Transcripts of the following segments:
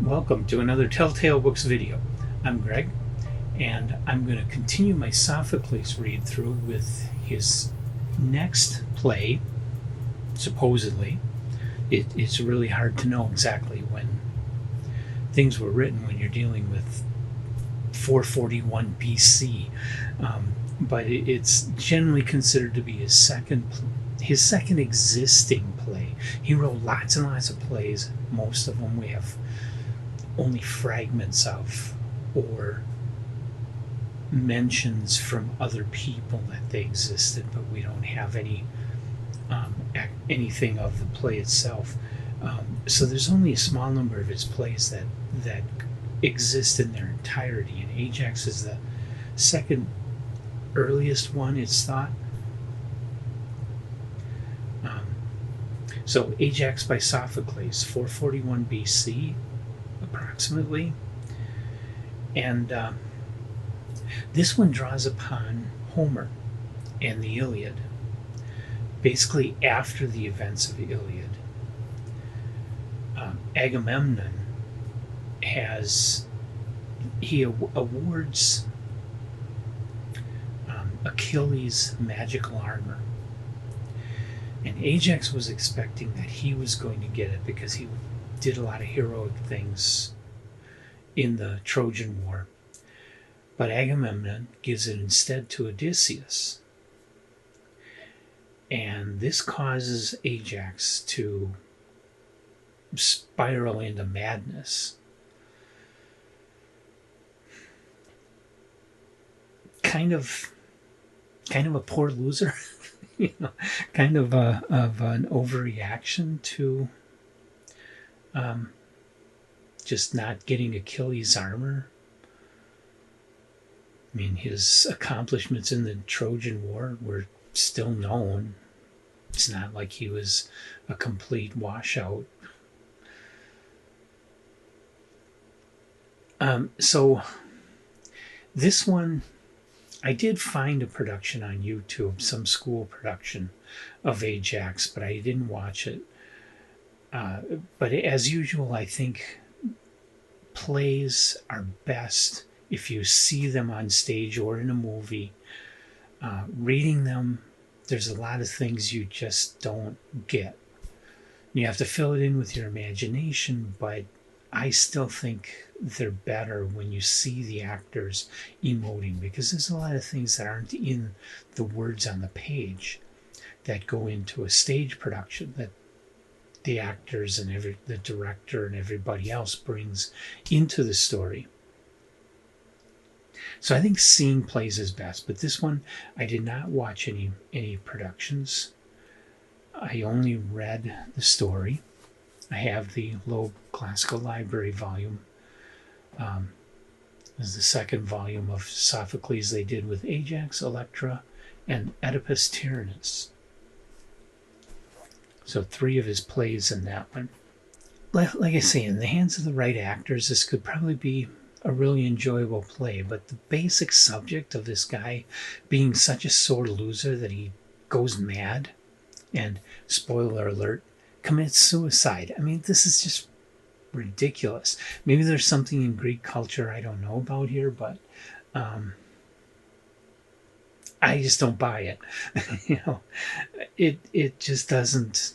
Welcome to another Telltale Books video. I'm Greg, and I'm going to continue my Sophocles read through with his next play, supposedly. It's really hard to know exactly when things were written when you're dealing with 441 BC, but it's generally considered to be his second existing play. He wrote lots and lots of plays. Most of them we have only fragments of, or mentions from other people that they existed, but we don't have anything of the play itself. So there's only a small number of his plays that exist in their entirety, and Ajax is the second earliest one, it's thought. So Ajax by Sophocles, 441 BC, approximately. And this one draws upon Homer and the Iliad, basically after the events of the Iliad. Agamemnon awards Achilles magical armor, and Ajax was expecting that he was going to get it because he did a lot of heroic things in the Trojan War. But Agamemnon gives it instead to Odysseus. And this causes Ajax to spiral into madness. Kind of a poor loser, kind of an overreaction to just not getting Achilles' armor. I mean, his accomplishments in the Trojan War were still known. It's not like he was a complete washout. So this one, I did find a production on YouTube, some school production of Ajax, but I didn't watch it. But as usual, I think plays are best if you see them on stage or in a movie. Reading them, there's a lot of things you just don't get. You have to fill it in with your imagination, but I still think they're better when you see the actors emoting, because there's a lot of things that aren't in the words on the page that go into a stage production that the actors and the director and everybody else brings into the story. So I think seeing plays is best, but this one I did not watch any productions. I only read the story. I have the Loeb Classical Library volume. This is the second volume of Sophocles they did with Ajax, Electra, and Oedipus Tyrannus. So 3 of his plays in that one. Like I say, in the hands of the right actors, this could probably be a really enjoyable play, but the basic subject of this guy being such a sore loser that he goes mad and, spoiler alert, commits suicide. I mean, this is just ridiculous. Maybe there's something in Greek culture I don't know about here, but I just don't buy it. It just doesn't.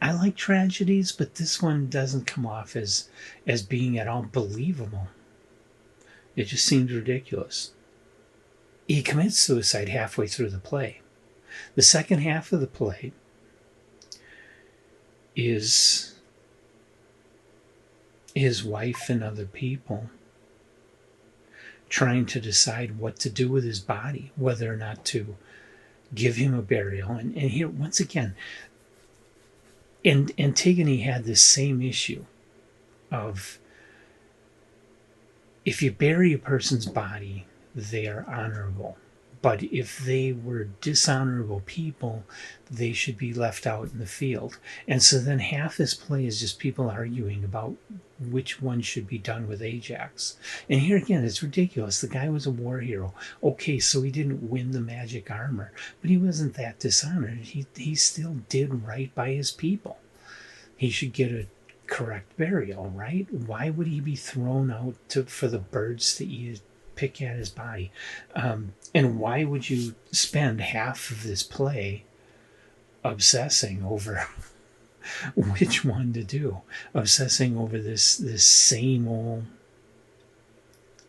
I like tragedies, but this one doesn't come off as being at all believable. It just seems ridiculous. He commits suicide halfway through the play. The second half of the play is his wife and other people trying to decide what to do with his body, whether or not to give him a burial. And here, once again, Antigone had this same issue of, if you bury a person's body, they are honorable. But if they were dishonorable people, they should be left out in the field. And so then half this play is just people arguing about which one should be done with Ajax. And here again, it's ridiculous. The guy was a war hero. Okay, so he didn't win the magic armor, but he wasn't that dishonored. He still did right by his people. He should get a correct burial, right? Why would he be thrown out for the birds to eat, pick at his body? And why would you spend half of this play obsessing over which one to do? Obsessing over this same old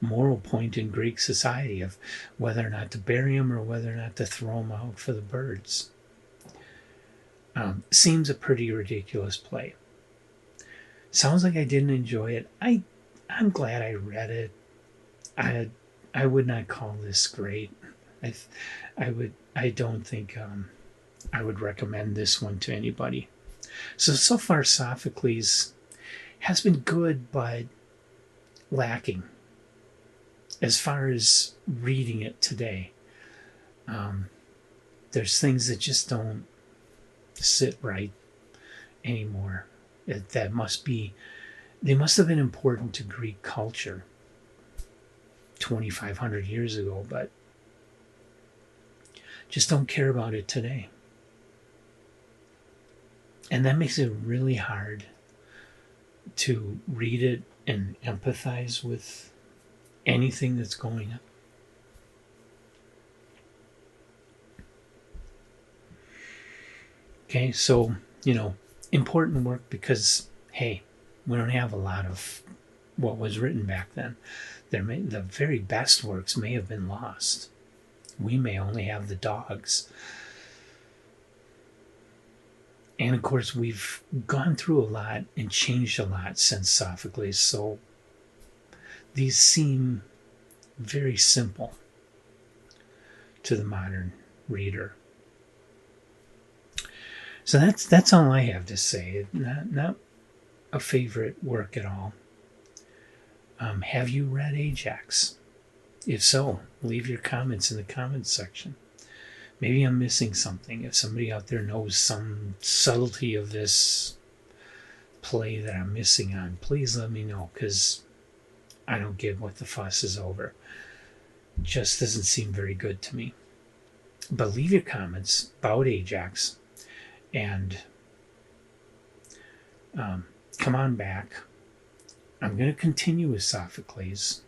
moral point in Greek society of whether or not to bury him or whether or not to throw him out for the birds. Seems a pretty ridiculous play. Sounds like I didn't enjoy it. I'm glad I read it. I would not call this great. I don't think I would recommend this one to anybody. So far Sophocles has been good but lacking as far as reading it today. There's things that just don't sit right anymore. They must have been important to Greek culture 2,500 years ago, but just don't care about it today. And that makes it really hard to read it and empathize with anything that's going on. Okay, so, important work because, hey, we don't have a lot of what was written back then. The very best works may have been lost. We may only have the dogs. And of course, we've gone through a lot and changed a lot since Sophocles, so these seem very simple to the modern reader. So that's all I have to say. Not a favorite work at all. Have you read Ajax? If so, leave your comments in the comments section. Maybe I'm missing something. If somebody out there knows some subtlety of this play that I'm missing on, please let me know, because I don't get what the fuss is over. It just doesn't seem very good to me. But leave your comments about Ajax, and come on back. I'm going to continue with Sophocles.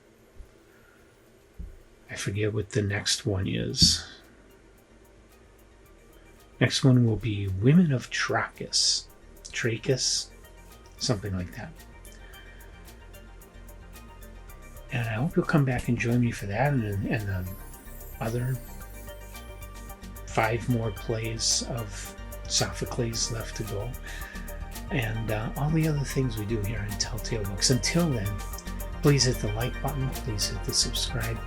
I forget what the next one is. Next one will be Women of Trachis, something like that. And I hope you'll come back and join me for that and the other 5 more plays of Sophocles left to go. And all the other things we do here on Telltale Books. Until then, please hit the like button, please hit the subscribe,